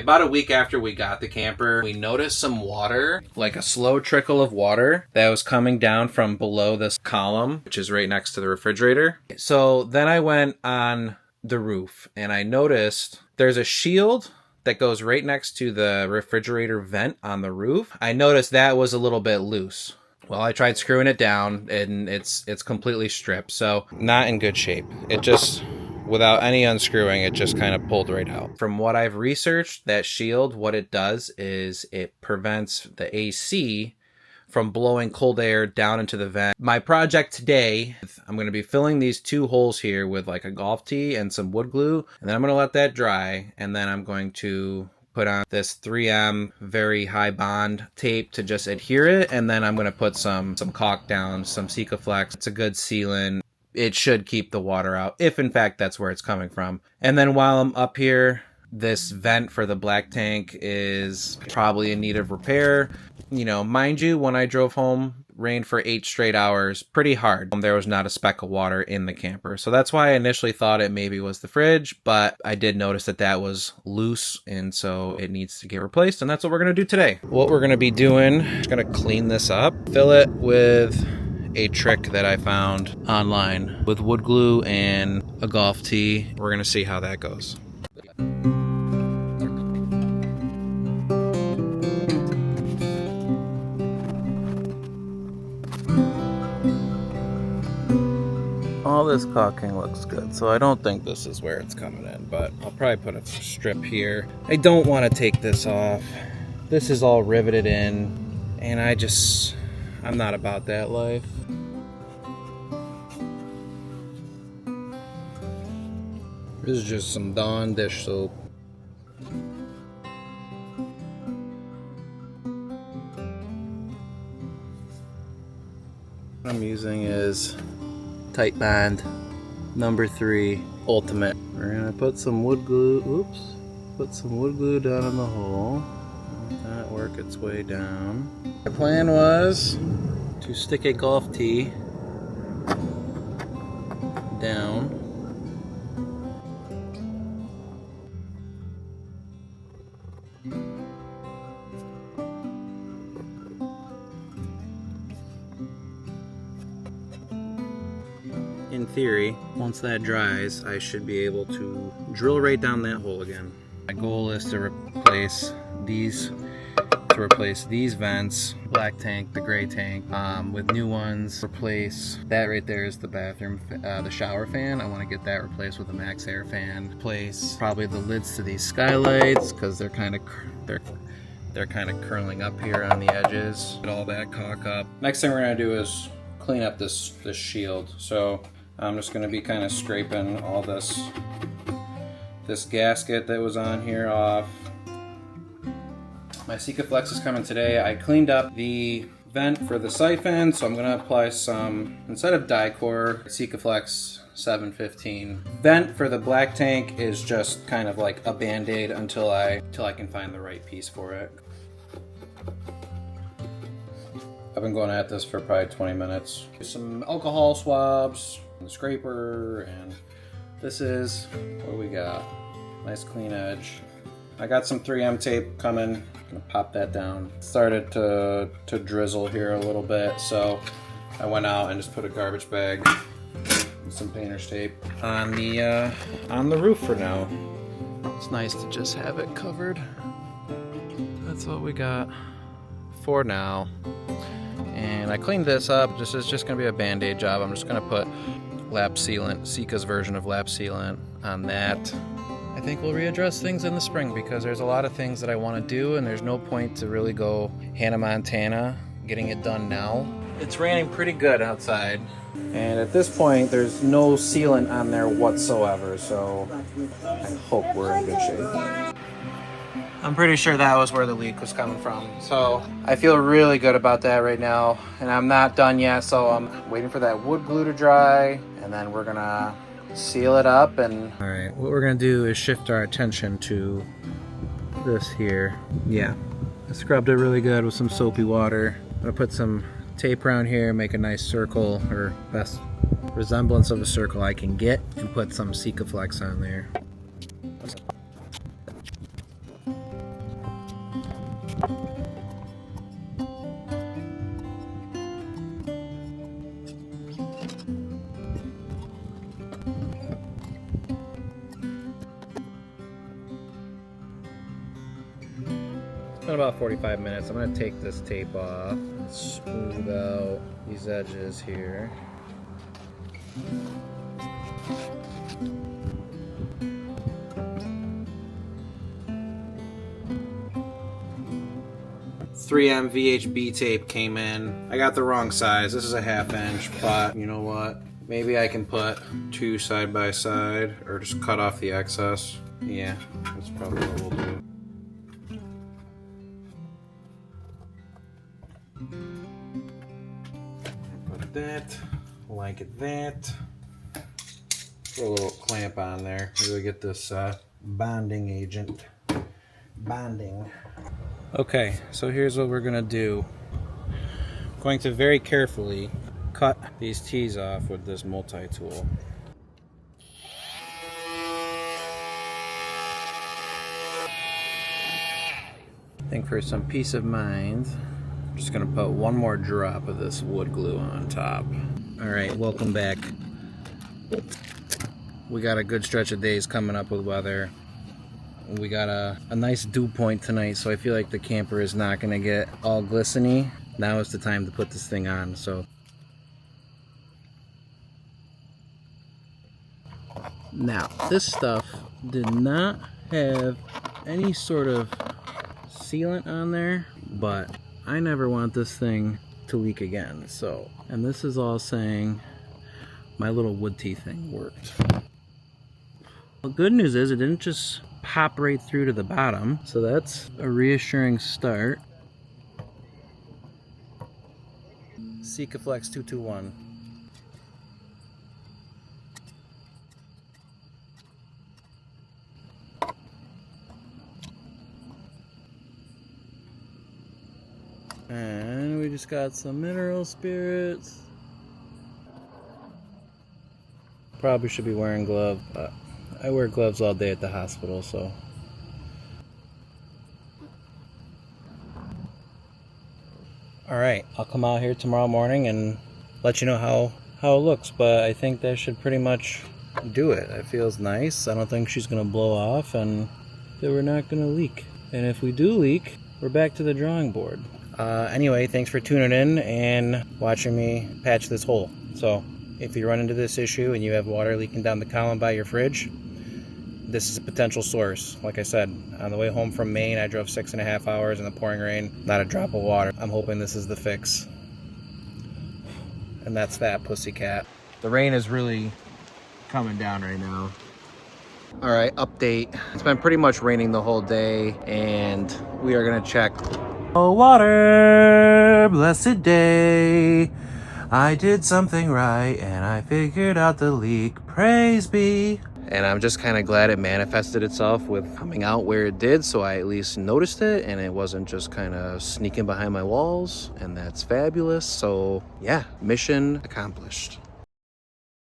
About a week after we got the camper, we noticed some water, like a slow trickle of water that was coming down from below this column, which is right next to the refrigerator. So then I went on the roof and I noticed there's a shield that goes right next to the refrigerator vent on the roof. I noticed that was a little bit loose. Well, I tried screwing it down and it's completely stripped, so not in good shape. It just, without any unscrewing, it just kind of pulled right out. From what I've researched, that shield, what it does is it prevents the AC from blowing cold air down into the vent. My project today, I'm going to be filling these 2 holes here with like a golf tee and some wood glue, and then I'm going to let that dry, and then I'm going to put on this 3M very high bond tape to just adhere it, and then I'm going to put some caulk down, some Sikaflex. It's a good sealant. It should keep the water out, if in fact that's where it's coming from. And then while I'm up here, this vent for the black tank is probably in need of repair. You know, mind you, when I drove home, rained for 8 straight hours, pretty hard. There was not a speck of water in the camper. So that's why I initially thought it maybe was the fridge, but I did notice that that was loose, and so it needs to get replaced, and that's what we're going to do today. What we're going to be doing is going to clean this up, fill it with a trick that I found online with wood glue and a golf tee. We're going to see how that goes. All this caulking looks good, so I don't think this is where it's coming in, but I'll probably put a strip here. I don't want to take this off. This is all riveted in, and I'm not about that life. This is just some Dawn dish soap. What I'm using is Tight Bond number 3 Ultimate. We're gonna put some wood glue, put some wood glue down in the hole. Let that work its way down. The plan was to stick a golf tee down. In theory, once that dries, I should be able to drill right down that hole again. My goal is to replace these vents, black tank, the gray tank, with new ones. Replace that right there is the bathroom, the shower fan. I want to get that replaced with a max air fan. Replace probably the lids to these skylights because they're kind of curling up here on the edges. Get all that caulk up. Next thing we're gonna do is clean up this shield. So I'm just going to be kind of scraping all this gasket that was on here off. My Sikaflex is coming today. I cleaned up the vent for the siphon, so I'm going to apply some, instead of Dicor, Sikaflex 715. Vent for the black tank is just kind of like a band-aid until I can find the right piece for it. I've been going at this for probably 20 minutes. Some alcohol swabs, the scraper, and this is what we got. Nice clean edge. I got some 3M tape coming. Gonna pop that down. Started to drizzle here a little bit, so I went out and just put a garbage bag and some painter's tape on the roof for now. It's nice to just have it covered. That's what we got for now. And I cleaned this up. This is just going to be a band-aid job. I'm just going to put lap sealant, Sika's version of lap sealant on that. I think we'll readdress things in the spring because there's a lot of things that I want to do, and there's no point to really go Hannah Montana getting it done now. It's raining pretty good outside, and at this point there's no sealant on there whatsoever, so I hope we're in good shape. I'm pretty sure that was where the leak was coming from. So I feel really good about that right now. And I'm not done yet, so I'm waiting for that wood glue to dry. And then we're gonna seal it up. And all right, what we're gonna do is shift our attention to this here. Yeah, I scrubbed it really good with some soapy water. I'm gonna put some tape around here, make a nice circle, or best resemblance of a circle I can get, and put some Sikaflex on there. been about 45 minutes. I'm gonna take this tape off and smooth out these edges here. .3M VHB tape came in. I got the wrong size. This is a 1/2 inch, but you know what? Maybe I can put 2 side by side or just cut off the excess. Yeah, that's probably what we'll do. Put that like that. Put a little clamp on there. Maybe we get this bonding agent. Bonding. Okay, so here's what we're gonna do. I'm going to very carefully cut these T's off with this multi-tool. I think for some peace of mind, I'm just gonna put one more drop of this wood glue on top. All right, welcome back. We got a good stretch of days coming up with weather. We got a nice dew point tonight, so I feel like the camper is not gonna get all glistening. Now is the time to put this thing on. So now this stuff did not have any sort of sealant on there, but I never want this thing to leak again. So, and this is all saying my little wood tee thing worked. The good news is it didn't just pop right through to the bottom, so that's a reassuring start. Sikaflex 221. And we just got some mineral spirits. Probably should be wearing gloves, but I wear gloves all day at the hospital, so. All right, I'll come out here tomorrow morning and let you know how it looks, but I think that should pretty much do it. It feels nice. I don't think she's gonna blow off and that we're not gonna leak. And if we do leak, we're back to the drawing board. Anyway, thanks for tuning in and watching me patch this hole. So if you run into this issue and you have water leaking down the column by your fridge, this is a potential source. Like I said, on the way home from Maine, I drove 6.5 hours in the pouring rain, not a drop of water. I'm hoping this is the fix. And that's that, pussycat. The rain is really coming down right now. All right, update. It's been pretty much raining the whole day, and we are gonna check. Oh, water, blessed day. I did something right, and I figured out the leak. Praise be. And I'm just kind of glad it manifested itself with coming out where it did, so I at least noticed it and it wasn't just kind of sneaking behind my walls, and that's fabulous. So yeah, mission accomplished.